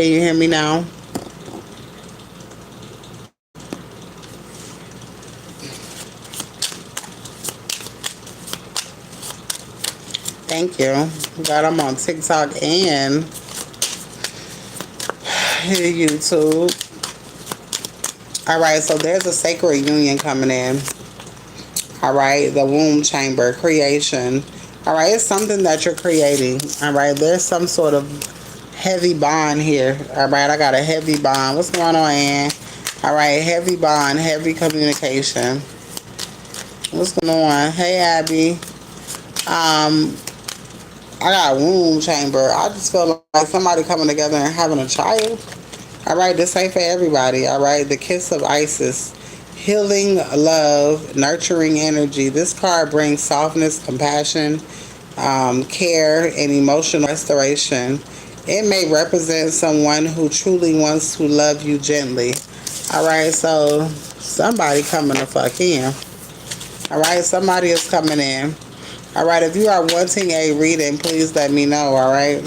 Can you hear me now? Thank you. God, I'm on TikTok and YouTube. All right, so there's a sacred union coming in. All right, the womb chamber, creation. All right, it's something that you're creating. All right, there's some sort of heavy bond here. All right, I got a heavy bond. What's going on, Ann? All right, heavy bond, heavy communication. What's going on? Hey, Abby. Um, I got a womb chamber. I just feel like somebody coming together and having a child. All right, this ain't for everybody. All right, the kiss of Isis. Healing, love, nurturing energy. This card brings softness, compassion, care, and emotional restoration. It may represent someone who truly wants to love you gently. All right, so somebody coming to fuck in. All right, somebody is coming in. All right, if you are wanting a reading, please let me know. All right,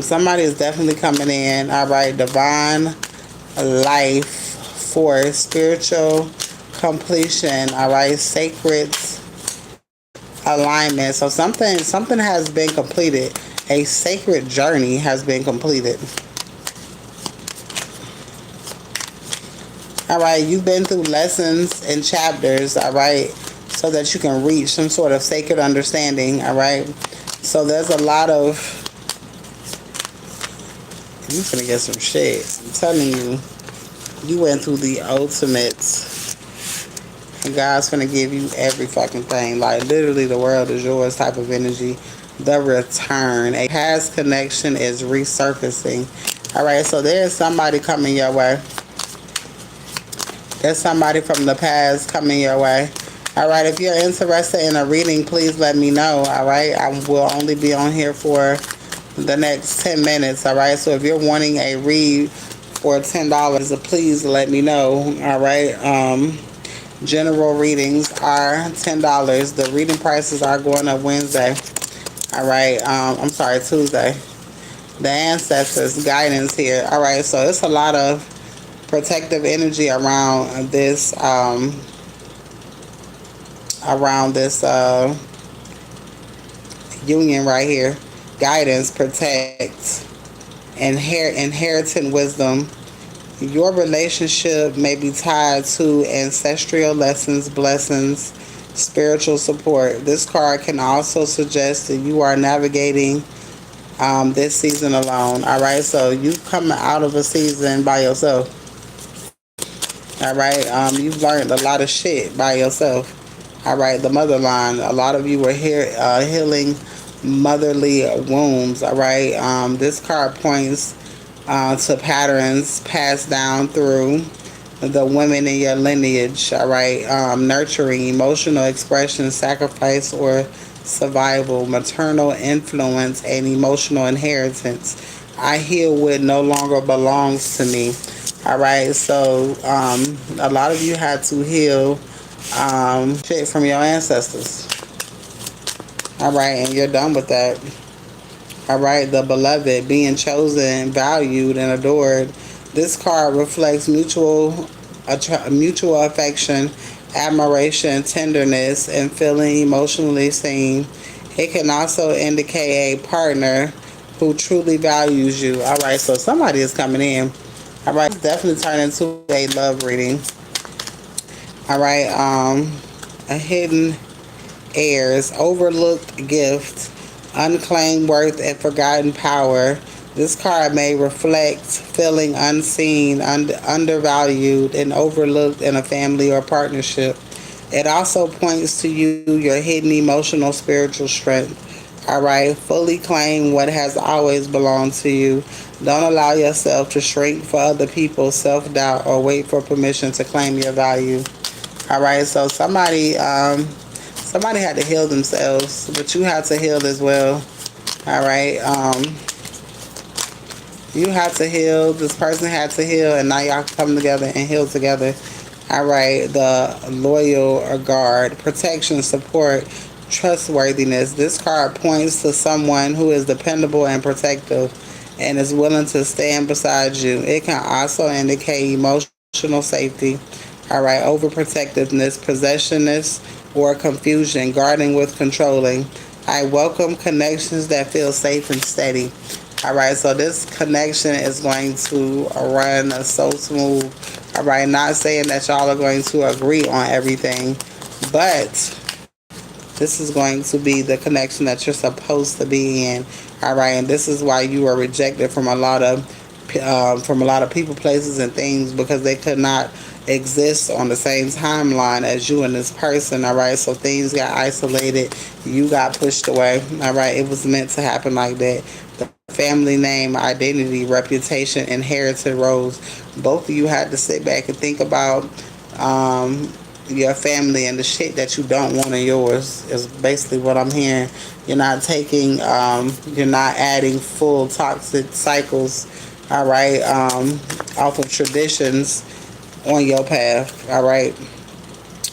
somebody is definitely coming in. All right, divine life force, spiritual completion. All right, sacred alignment. So something has been completed. A sacred journey has been completed. All right, you've been through lessons and chapters. All right, so that you can reach some sort of sacred understanding. All right, so there's a lot of, you're gonna get some shit. I'm telling you, you went through the ultimate, and God's gonna give you every fucking thing. Like literally, the world is yours type of energy. The return, a past connection is resurfacing. All right, so there's somebody coming your way. There's somebody from the past coming your way. All right, if you're interested in a reading, please let me know. All right, I will only be on here for the next 10 minutes. All right, so if you're wanting a read for $10, please let me know. All right, general readings are $10. The reading prices are going up Wednesday. All right, I'm sorry, Tuesday. The ancestors guidance here. All right, so it's a lot of protective energy around this union right here. Guidance, protect, inheriting wisdom. Your relationship may be tied to ancestral lessons, blessings, spiritual support. This card can also suggest that you are navigating this season alone. All right, so you coming out of a season by yourself. All right, you've learned a lot of shit by yourself. All right, the motherline. A lot of you were here healing motherly wounds. All right, this card points to patterns passed down through the women in your lineage. All right, nurturing, emotional expression, sacrifice, or survival, maternal influence, and emotional inheritance. I heal what no longer belongs to me. All right, so a lot of you had to heal shit from your ancestors. All right, and you're done with that. All right, the beloved, being chosen, valued, and adored. This card reflects mutual affection, admiration, tenderness, and feeling emotionally seen. It can also indicate a partner who truly values you. All right, so somebody is coming in. All right, it's definitely turn into a love reading. All right, a hidden heirs, overlooked gift, unclaimed worth, and forgotten power. This card may reflect feeling unseen, undervalued, and overlooked in a family or partnership. It also points to your hidden emotional, spiritual strength. All right, fully claim what has always belonged to you. Don't allow yourself to shrink for other people's self-doubt or wait for permission to claim your value. All right, so somebody had to heal themselves, but you had to heal as well. All right, you had to heal. This person had to heal, and now y'all come together and heal together. All right, the loyal or guard, protection, support, trustworthiness. This card points to someone who is dependable and protective. and is willing to stand beside you. It can also indicate emotional safety. All right, overprotectiveness, possessiveness, or confusion, guarding with controlling. I welcome connections that feel safe and steady. All right, so this connection is going to run so smooth. All right, not saying that y'all are going to agree on everything, but this is going to be the connection that you're supposed to be in. All right, and this is why you are rejected from a lot of people, places, and things because they could not exist on the same timeline as you and this person. All right, so things got isolated, you got pushed away. All right, it was meant to happen like that. The family name, identity, reputation, inherited roles. Both of you had to sit back and think about um, your family and the shit that you don't want in yours is basically what I'm hearing. You're not adding full toxic cycles, all right, off of traditions on your path, all right.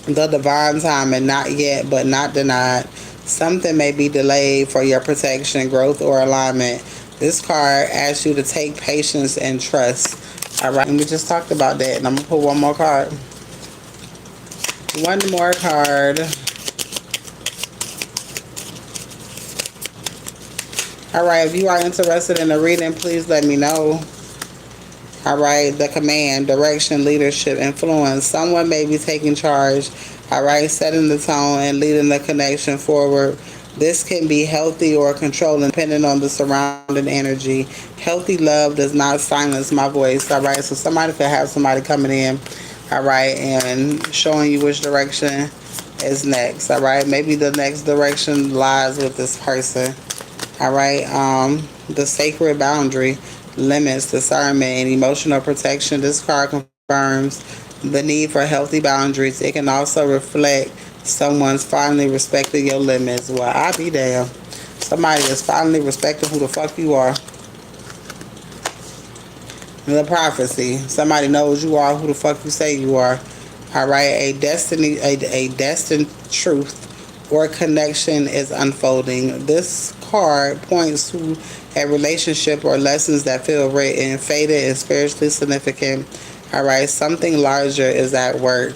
The divine timing, not yet, but not denied. Something may be delayed for your protection, growth, or alignment. This card asks you to take patience and trust. All right, and we just talked about that, and I'm gonna put one more card. One more card. All right, if you are interested in a reading, please let me know. All right, the command, direction, leadership, influence. Someone may be taking charge. All right, setting the tone and leading the connection forward. This can be healthy or controlling, depending on the surrounding energy. Healthy love does not silence my voice. All right, so somebody could have somebody coming in, all right, and showing you which direction is next. All right, maybe the next direction lies with this person. All right, the sacred boundary, limits, discernment, and emotional protection. This card confirms the need for healthy boundaries. It can also reflect someone's finally respecting your limits. Well, I be damn. Somebody is finally respecting who the fuck you are. The prophecy. Somebody knows you are who the fuck you say you are. All right, a destined truth or connection is unfolding. This card points to a relationship or lessons that feel written, faded, and spiritually significant. All right, something larger is at work.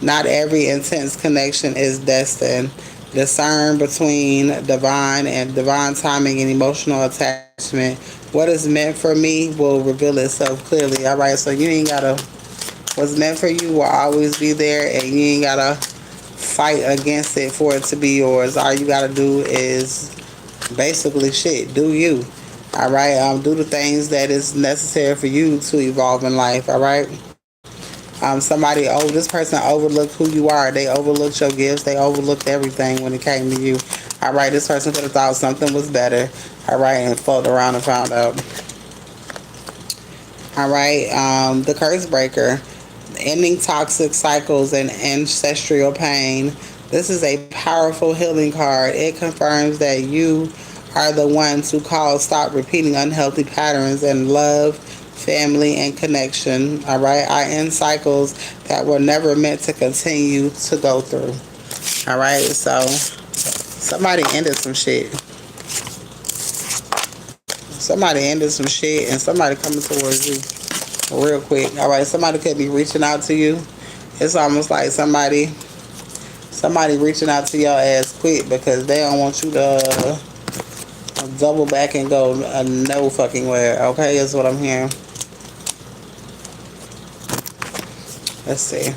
Not every intense connection is destined. Discern between divine timing and emotional attachment. What is meant for me will reveal itself clearly. All right, so you ain't gotta. What's meant for you will always be there, and you ain't gotta fight against it for it to be yours. All you gotta do is basically shit. Do you? All right. Do the things that is necessary for you to evolve in life. All right. This person overlooked who you are. They overlooked your gifts. They overlooked everything when it came to you. All right. This person could have thought something was better. All right, and fucked around and found out. All right. The curse breaker, ending toxic cycles and ancestral pain. This is a powerful healing card. It confirms that you are the ones who stop repeating unhealthy patterns in love, family, and connection. All right, I end cycles that were never meant to continue to go through. All right, so somebody ended some shit. Somebody ended some shit, and somebody coming towards you real quick. All right, somebody could be reaching out to you. It's almost like somebody reaching out to your ass quick because they don't want you to double back and go no fucking where. Okay, is what I'm hearing. Let's see.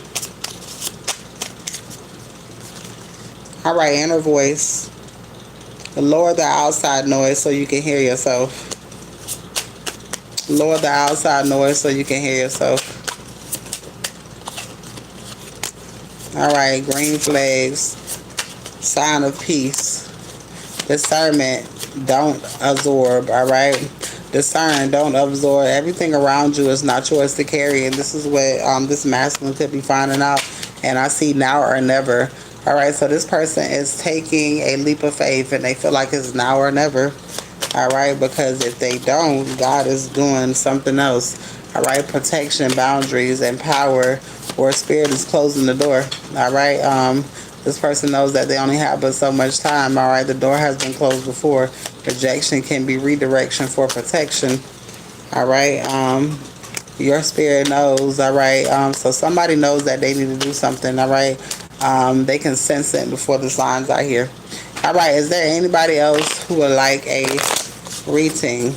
All right, inner voice. Lower the outside noise so you can hear yourself. Lower the outside noise so you can hear yourself. All right, green flags. Sign of peace. Discernment. Don't absorb. All right. Discern. Don't absorb. Everything around you is not yours to carry, and this is what this masculine could be finding out. And I see now or never. All right. So this person is taking a leap of faith, and they feel like it's now or never. All right, because if they don't, God is doing something else. All right, protection, boundaries, and power, or spirit is closing the door. All right, this person knows that they only have but so much time. All right, the door has been closed before. Rejection can be redirection for protection. All right. Your spirit knows. All right. So somebody knows that they need to do something. All right. They can sense it before the signs are here. All right. Is there anybody else who would like a reading?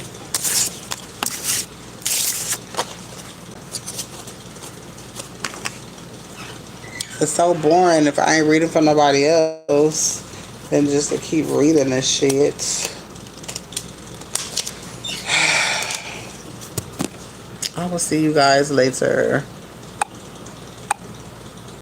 It's so boring if I ain't reading for nobody else than just to keep reading this shit. I will see you guys later.